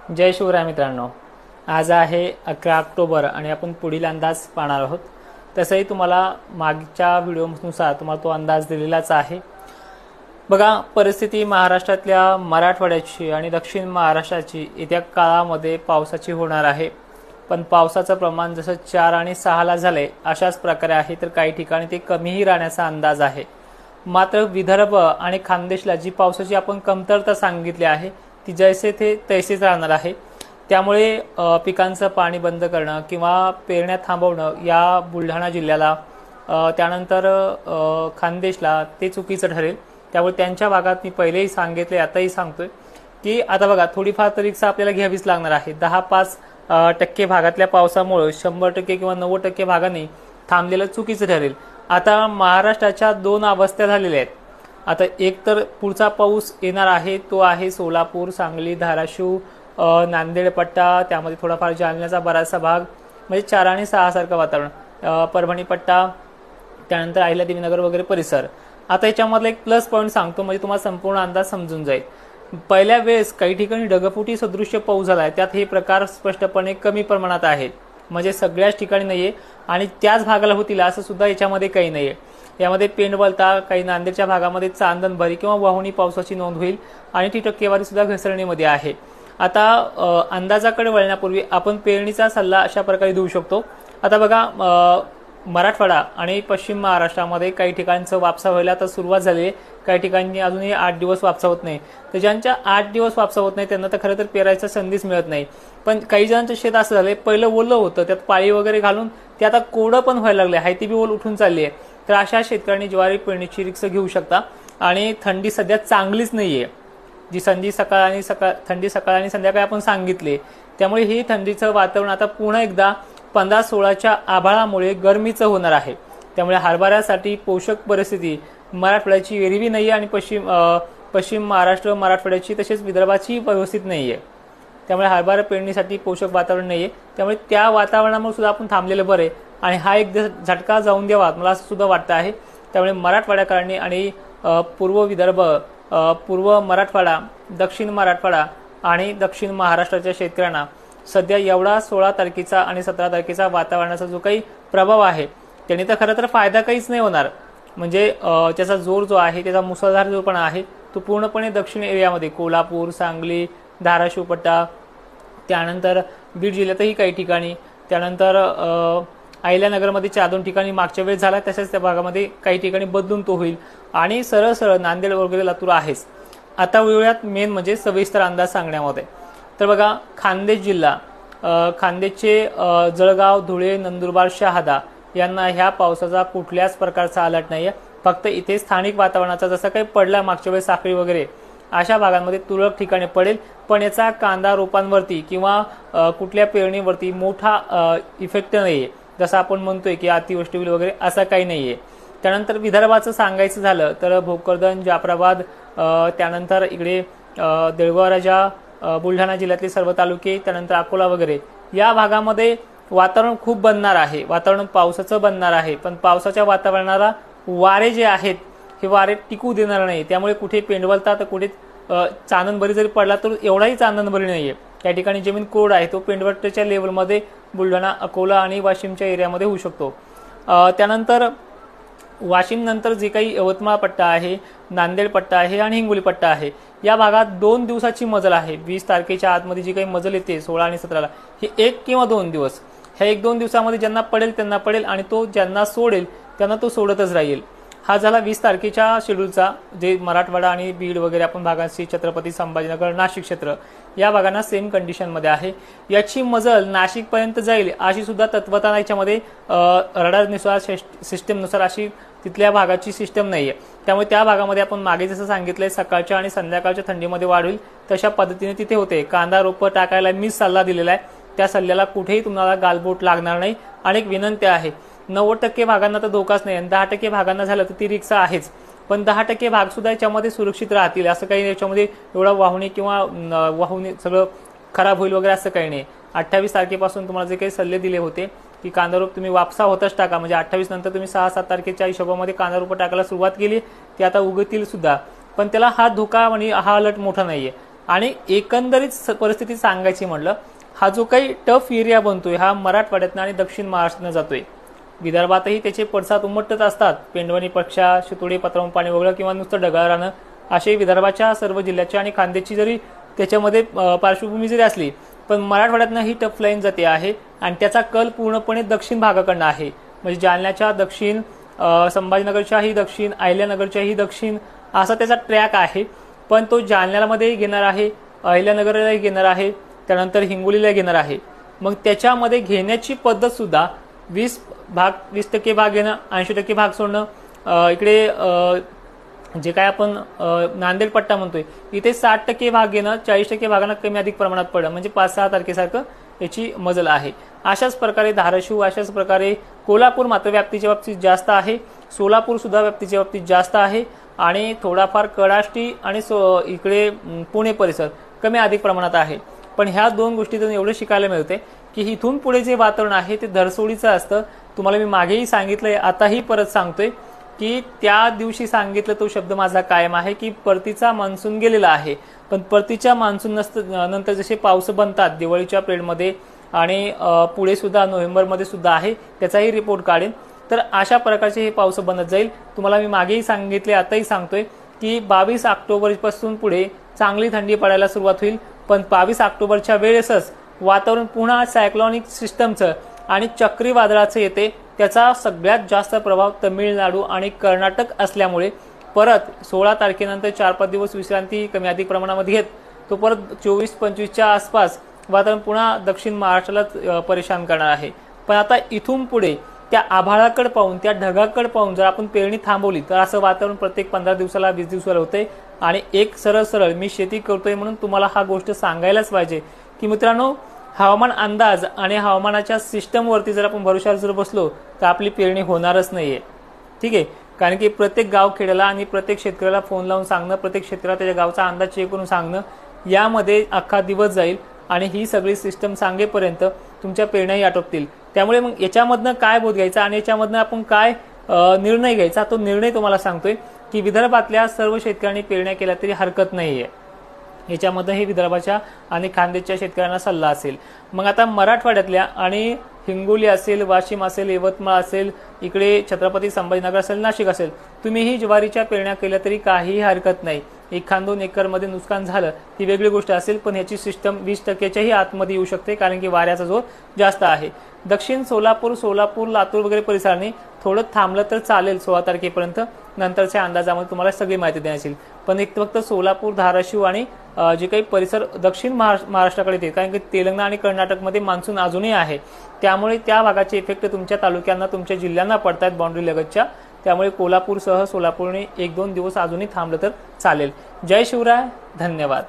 जय शिवराय मित्रांनो, आज आहे 11 ऑक्टोबर आणि आपण पुढील अंदाज पाहणार आहोत। तसंही तुम्हाला मागच्या व्हिडिओनुसार तुम्हाला तो अंदाज दिलेलाच आहे। बघा, परिस्थिती महाराष्ट्रातल्या मराठवाड्याची आणि दक्षिण महाराष्ट्राची येत्या काळामध्ये पावसाची होणार आहे। पण पावसाचं प्रमाण जसं 4 आणि 6 ला झाले अशाच प्रकारे आहे, तर काही ठिकाणी ते कमीही राहण्याचा अंदाज आहे। मात्र विदर्भ आणि खानदेशला जी पावसाची आपण कमतरता सांगितली आहे ती जैसे थे तैसेच राहणार आहे। त्यामुळे पिकांचं पाणी बंद करणं किंवा पेरण्या थांबवणं या बुलढाणा जिल्ह्याला त्यानंतर खानदेशला ते चुकीचं ठरेल। त्यामुळे त्यांच्या भागात मी पहिलेही सांगितले, आताही सांगतोय की आता बघा, थोडीफार तरीक्षा आपल्याला घ्यावीच लागणार आहे। 10-5% भागातल्या पावसामुळे 100% किंवा 90% भागांनी थांबलेलं चुकीचं ठरेल। आता महाराष्ट्राच्या 2 अवस्था झालेल्या आहेत। आता एक तर पुढचा पाऊस येणार आहे तो आहे सोलापूर, सांगली, धाराशिव, नांदेड पट्टा, त्यामध्ये थोडाफार जालन्याचा बराचसा भाग, म्हणजे 4 आणि 6 सारखं वातावरण, परभणी पट्टा, त्यानंतर अहिल्यादेवीनगर वगैरे परिसर। आता याच्यामधला एक प्लस पॉईंट सांगतो, म्हणजे तुम्हाला संपूर्ण अंदाज समजून जाईल। पहिल्या वेळेस काही ठिकाणी ढगफुटी सदृश्य पाऊस झालाय, त्यात हे प्रकार स्पष्टपणे कमी प्रमाणात आहेत, म्हणजे सगळ्याच ठिकाणी नाहीये आणि त्याच भागाला होतील असं सुद्धा याच्यामध्ये काही नाहीये। यामध्ये पेंडवलता, काही नांदेडच्या भागामध्ये चांदणभरी किंवा वाहुणी पावसाची नोंद होईल आणि ती टक्केवारी सुद्धा घसरणीमध्ये आहे। आता अंदाजाकडे वळण्यापूर्वी आपण पेरणीचा सल्ला अशा प्रकारे देऊ शकतो। आता बघा, मराठवाडा आणि पश्चिम महाराष्ट्रामध्ये काही ठिकाणचं वापसा व्हायला तर सुरुवात झाली आहे, काही ठिकाणी अजूनही 8 दिवस वापसा होत नाही। तर ज्यांच्या 8 दिवस वापसा होत नाही त्यांना तर खरं तर पेरायचा संधीच मिळत नाही। पण काही जणांचं शेत असं झालंय, पहिलं ओलं होतं, त्यात पाळी वगैरे घालून ते आता कोरडं पण व्हायला लागले, हायती बी ओल उठून चालली आहे। तर अशा शेतकऱ्यांनी ज्वारी पेरणीची रिस्क घेऊ शकता। आणि थंडी सध्या चांगलीच नाहीये, जी थंडी सकाळ आणि संध्याकाळी आपण सांगितले, त्यामुळे ही थंडीचं वातावरण आता पुन्हा एकदा 15-16च्या आभाळामुळे गरमीचं होणार आहे। त्यामुळे हरभऱ्यासाठी पोषक परिस्थिती मराठवाड्याची एरवी नाहीये आणि पश्चिम महाराष्ट्र, मराठवाड्याची तसेच विदर्भाची व्यवस्थित नाहीये। त्यामुळे हरभरा पेरणीसाठी पोषक वातावरण नाहीये, त्यामुळे त्या वातावरणामुळे सुद्धा आपण थांबलेलं बरे आणि हा एक झटका जाऊन द्यावा मला असं सुद्धा वाटतं आहे। त्यामुळे मराठवाड्याकरांनी आणि पूर्व विदर्भ, पूर्व मराठवाडा, दक्षिण मराठवाडा आणि दक्षिण महाराष्ट्राच्या शेतकऱ्यांना सध्या एवढा 16 तारखेचा आणि 17 तारखेचा वातावरणाचा जो काही प्रभाव आहे त्याने तर खरं तर फायदा काहीच नाही होणार। म्हणजे त्याचा जोर जो आहे, त्याचा मुसळधार जो पण आहे तो पूर्णपणे दक्षिण एरियामध्ये कोल्हापूर, सांगली, धाराशिव पट्टा, त्यानंतर बीड जिल्ह्यातही काही ठिकाणी, त्यानंतर अहिल्यानगरमध्ये 4-2 ठिकाणी मागच्या वेळेस झाला, तसेच त्या भागामध्ये काही ठिकाणी बदलून तो होईल आणि सरळ सरळ नांदेड वगैरे लातूर आहेच। आता वळूयात मेन म्हणजे सविस्तर अंदाज सांगण्यामध्ये। तर बघा, खानदेश जिल्हा, खानदेशचे जळगाव, धुळे, नंदुरबार, शहादा यांना ह्या पावसाचा कुठल्याच प्रकारचा अलर्ट नाहीये। फक्त इथे स्थानिक वातावरणाचा जसं काही पडला मागच्या वेळेस साखळी वगैरे अशा भागांमध्ये तुरळक ठिकाणी पडेल, पण याचा कांदा रोपांवरती किंवा कुठल्या पेरणीवरती मोठा इफेक्ट नाहीये। जसं आपण म्हणतोय की अतिवृष्टी होईल वगैरे असं काही नाहीये। त्यानंतर विदर्भाचं सांगायचं झालं तर भोकरदन, जाफराबाद, त्यानंतर इकडे देऊळगाव राजा, बुलढाणा जिल्ह्यातले सर्व तालुके, त्यानंतर अकोला वगैरे या भागामध्ये वातावरण खूप बनणार आहे, वातावरण पावसाचं बनणार आहे। पण पावसाच्या वातावरणाला वारे जे आहेत हे वारे टिकू देणार नाही, त्यामुळे कुठे पेंडवलता तर कुठे चांदणभरी जरी पडला तर एवढाही चांदणभरी नाहीये। त्या ठिकाणी जमीन कोरड आहे, तो पेंडवलच्या लेवलमध्ये बुलढाणा, अकोला आणि वाशिमच्या एरियामध्ये होऊ शकतो। त्यानंतर वाशिम नंतर जे काही यवतमाळ पट्टा आहे, नांदेड पट्टा आहे आणि हिंगोली पट्टा आहे, या भागात 2 दिवसाची मजल आहे। 20 तारखेच्या आतमध्ये जी काही मजल येते 16 आणि 17ला, ही 1 किंवा 2 दिवस, ह्या 1-2 दिवसामध्ये ज्यांना पडेल त्यांना पडेल आणि तो ज्यांना सोडेल त्यांना तो सोडतच राहील। हा झाला 20 तारखेच्या शेड्यूलचा, जे मराठवाडा आणि बीड वगैरे आपण भागांशी, छत्रपती संभाजीनगर, नाशिक क्षेत्र या भागांना सेम कंडिशनमध्ये आहे। याची मजल नाशिक पर्यंत जाईल अशी सुद्धा तत्वता याच्यामध्ये रडारनुसार, सिस्टमनुसार अशी तिथल्या भागाची सिस्टम नाहीये। त्यामुळे त्या भागामध्ये आपण मागे जसं सांगितलंय सकाळच्या आणि संध्याकाळच्या थंडीमध्ये वाढ होईल, तशा पद्धतीने तिथे होते। कांदा रोपं टाकायला मी सल्ला दिलेला आहे, त्या सल्ल्याला कुठेही तुम्हाला गालबोट लागणार नाही। आणि एक विनंती आहे, 90% भागांना तर धोकाच नाही, 10% भागांना झालं तर ती रिक्षा आहेच, पण 10% भाग सुद्धा याच्यामध्ये सुरक्षित राहतील। असं काही याच्यामध्ये एवढा वाहुणी किंवा वाहुणी सगळं खराब होईल वगैरे असं काही नाही। 28 तारखेपासून तुम्हाला जे काही सल्ले दिले होते की कांदा रोप तुम्ही वापसा होतच टाका, म्हणजे 28 नंतर तुम्ही 6-7 तारखेच्या हिशोबामध्ये कांदा रोप टाकायला सुरुवात केली, ती आता उगतील सुद्धा, पण त्याला हा धोका म्हणजे हा अलर्ट मोठा नाहीये। आणि एकंदरीत परिस्थिती सांगायची म्हटलं, हा जो काही टफ एरिया बनतोय हा मराठवाड्यातनं आणि दक्षिण महाराष्ट्रातनं जातोय. विदर्भातही त्याचे पडसाद उमटतच असतात. पेंडवणी पक्षा, शितोडी, पत्रावून पाणी वगळं किंवा नुसतं ढगाळ राहणं असे विदर्भाच्या सर्व जिल्ह्याच्या आणि खान्देशी जरी त्याच्यामध्ये पार्श्वभूमी जरी असली, पण मराठवाड्यातनं ही टफ लाईन जाते आहे आणि त्याचा कल पूर्णपणे दक्षिण भागाकडनं आहे. म्हणजे जालन्याच्या दक्षिण, संभाजीनगरच्याही दक्षिण, अहिल्यानगरच्याही दक्षिण असा त्याचा ट्रॅक आहे. पण तो जालन्यामध्ये घेणार आहे, अहिल्यानगरलाही घेणार आहे, त्यानंतर हिंगोलीला घेणार आहे. मग त्याच्यामध्ये घेण्याची पद्धत सुद्धा 20% भाग घेणं, 80% भाग सोडणं. इकडे जे काय आपण नांदेड पट्टा म्हणतोय इथे 60% भाग घेणं, 40% भागांना कमी अधिक प्रमाणात पडणं, म्हणजे 5-6 तारखेसारखं याची मजल आहे. अशाच प्रकारे धाराशिव, अशाच प्रकारे कोल्हापूर मात्र व्याप्तीच्या बाबतीत जास्त आहे. सोलापूर सुद्धा व्याप्तीच्या बाबतीत जास्त आहे आणि थोडाफार कडाष्टी आणि इकडे पुणे परिसर कमी अधिक प्रमाणात आहे. पण ह्या दोन गोष्टीतून एवढं शिकायला मिळते की इथून पुढे जे वातावरण आहे ते धरसोडीचं असतं. तुम्हाला मी मागेही सांगितलंय, आताही परत सांगतोय की त्या दिवशी सांगितलं तो शब्द माझा कायम आहे की परतीचा मान्सून गेलेला आहे. पण परतीच्या मान्सून नंतर जसे पाऊस बनतात दिवाळीच्या पिरियडमध्ये आणि पुढे सुद्धा नोव्हेंबरमध्ये सुद्धा आहे, त्याचाही रिपोर्ट काढेन. तर अशा प्रकारचे हे पाऊस बनत जाईल. तुम्हाला मी मागेही सांगितले, आताही सांगतोय की 22 ऑक्टोबरपासून पुढे चांगली थंडी पडायला सुरुवात होईल. पण 22 ऑक्टोबरच्या वेळेसच वातावरण पुन्हा सायक्लॉनिक सिस्टमचं आणि चक्रीवादळाचं येते. त्याचा सगळ्यात जास्त प्रभाव तमिळनाडू आणि कर्नाटक असल्यामुळे परत 16 तारखेनंतर 4-5 दिवस विश्रांती कमी अधिक प्रमाणामध्ये घेत तो परत 24-25च्या आसपास वातावरण पुन्हा दक्षिण महाराष्ट्राला परेशान करणार आहे. पण आता इथून पुढे त्या आभाळाकडे पाहून, त्या ढगाकडे पाहून जर आपण पेरणी थांबवली तर असं वातावरण प्रत्येक 15 दिवसाला 20 दिवसाला होते. आणि एक सरळ मी शेती करतोय म्हणून तुम्हाला हा गोष्ट सांगायलाच पाहिजे की मित्रांनो, हवामान अंदाज आणि हवामानाच्या सिस्टमवरती जर आपण भरोशावर जर बसलो तर आपली पेरणी होणारच नाहीये. ठीक आहे, कारण की प्रत्येक गावखेड्याला आणि प्रत्येक शेतकऱ्याला फोन लावून सांगणं, प्रत्येक शेतकऱ्याला त्याच्या गावचा अंदाज चेक करून सांगणं, यामध्ये अख्खा दिवस जाईल आणि ही सगळी सिस्टम सांगेपर्यंत तुमच्या पेरण्याही आटोपतील. त्यामुळे मग याच्यामधनं काय बोध घ्यायचा आणि याच्यामधनं आपण काय निर्णय घ्यायचा, तो निर्णय तुम्हाला सांगतोय की विदर्भातल्या सर्व शेतकऱ्यांनी पेरण्या केल्या तरी हरकत नाहीये. याच्यामध्ये हे विदर्भाच्या आणि खान्देशच्या शेतकऱ्यांना सल्ला असेल. मग आता मराठवाड्यातल्या आणि हिंगोली असेल, वाशिम असेल, यवतमाळ असेल, इकडे छत्रपती संभाजीनगर असेल, नाशिक असेल, तुम्हीही ज्वारीच्या पेरण्या केल्या तरी काहीही हरकत नाही. 1-2 एकरमध्ये नुकसान झालं ती वेगळी गोष्ट असेल, पण ह्याची सिस्टम 20%च्याही आतमध्ये येऊ शकते कारण की वाऱ्याचा जोर जास्त आहे. दक्षिण सोलापूर, लातूर वगैरे परिसरांनी थोडं थांबलं तर चालेल 16 तारखेपर्यंत. नंतरच्या अंदाजामध्ये तुम्हाला सगळी माहिती देण्यात येईल. पण एक फक्त सोलापूर, धाराशिव आणि जे काही परिसर दक्षिण महाराष्ट्राकडे येते, कारण की तेलंगणा आणि कर्नाटकमध्ये मान्सून अजूनही आहे. त्यामुळे त्या भागाचे इफेक्ट तुमच्या तालुक्यांना, तुमच्या जिल्ह्यांना पडतात बाउंड्री लगतच्या. त्यामुळे कोल्हापूरसह सोलापूरने 1-2 दिवस अजूनही थांबलं तर चालेल. जय शिवराय, धन्यवाद.